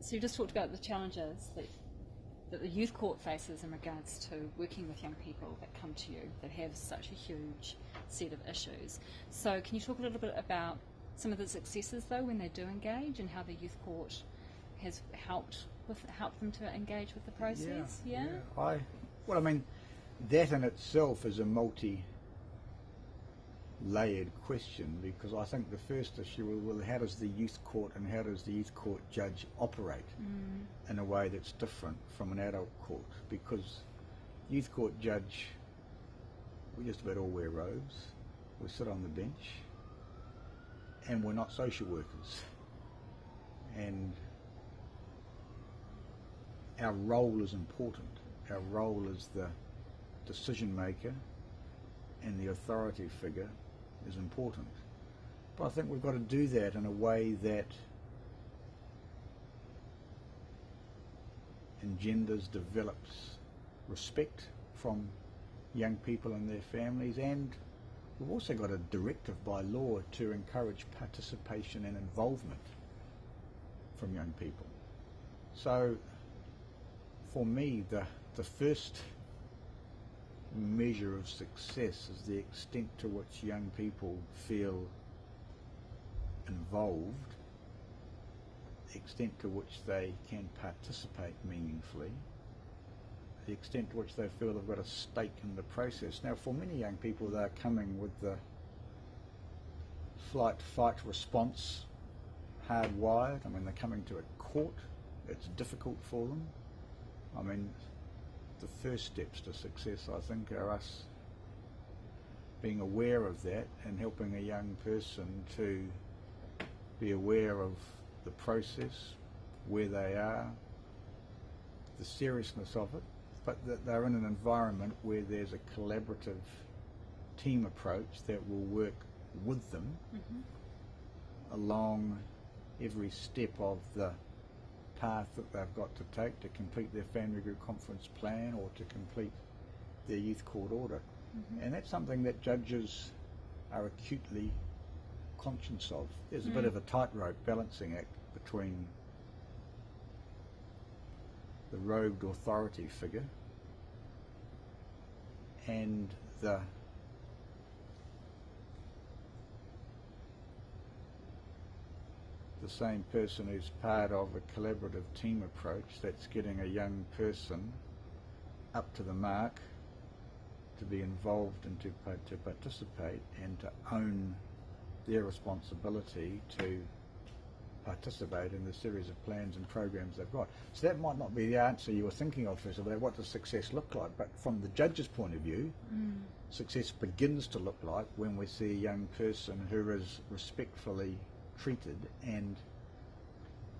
So you just talked about the challenges that the youth court faces in regards to working with young people that come to you that have such a huge set of issues. So can you talk a little bit about some of the successes though when they do engage, and how the youth court has helped them to engage with the process? Yeah. Well, I mean, that in itself is a multi-layered question, because I think the first issue will how does the youth court and how does the youth court judge operate in a way that's different from an adult court, because youth court judge, we just about all wear robes, we sit on the bench, and we're not social workers, and our role is important. Our role as the decision maker and the authority figure is important. But I think we've got to do that in a way that engenders, develops respect from young people and their families, and we've also got a directive by law to encourage participation and involvement from young people. So for me, the first measure of success is the extent to which young people feel involved, the extent to which they can participate meaningfully, the extent to which they feel they've got a stake in the process. Now, for many young people, they're coming with the flight, fight response hardwired. I mean, they're coming to a court, it's difficult for them. I mean, the first steps to success, I think, are us being aware of that and helping a young person to be aware of the process, where they are, the seriousness of it, but that they're in an environment where there's a collaborative team approach that will work with them along every step of the path that they've got to take to complete their family group conference plan or to complete their youth court order. And that's something that judges are acutely conscious of. There's a bit of a tightrope balancing act between the robed authority figure and the same person who's part of a collaborative team approach that's getting a young person up to the mark to be involved and to participate and to own their responsibility to participate in the series of plans and programs they've got. So that might not be the answer you were thinking of first of all, what does success look like? But from the judge's point of view, success begins to look like when we see a young person who is respectfully treated and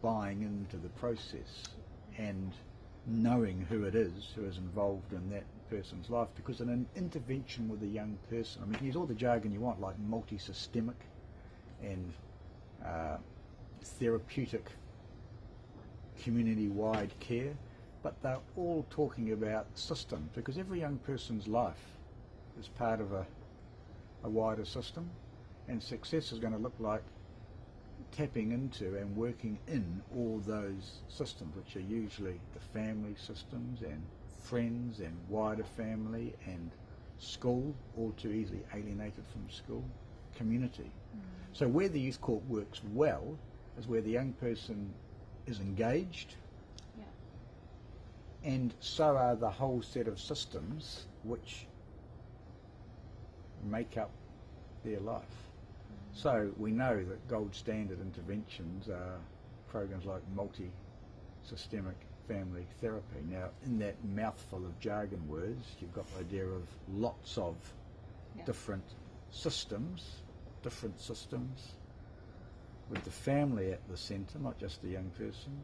buying into the process and knowing who it is who is involved in that person's life. Because in an intervention with a young person, I mean, you can use all the jargon you want, like multi-systemic and therapeutic community-wide care, but they're all talking about systems, because every young person's life is part of a wider system, and success is going to look like tapping into and working in all those systems, which are usually the family systems and friends and wider family and school, all too easily alienated from school, community. So where the youth court works well is where the young person is engaged, and so are the whole set of systems which make up their life. So we know that gold standard interventions are programs like multi-systemic family therapy. Now, in that mouthful of jargon words, you've got the idea of lots of different systems with the family at the centre, not just the young person,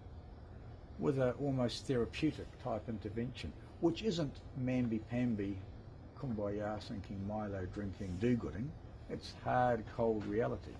with a almost therapeutic type intervention, which isn't mamby-pamby, kumbaya sinking, Milo drinking, do-gooding. It's hard, cold reality.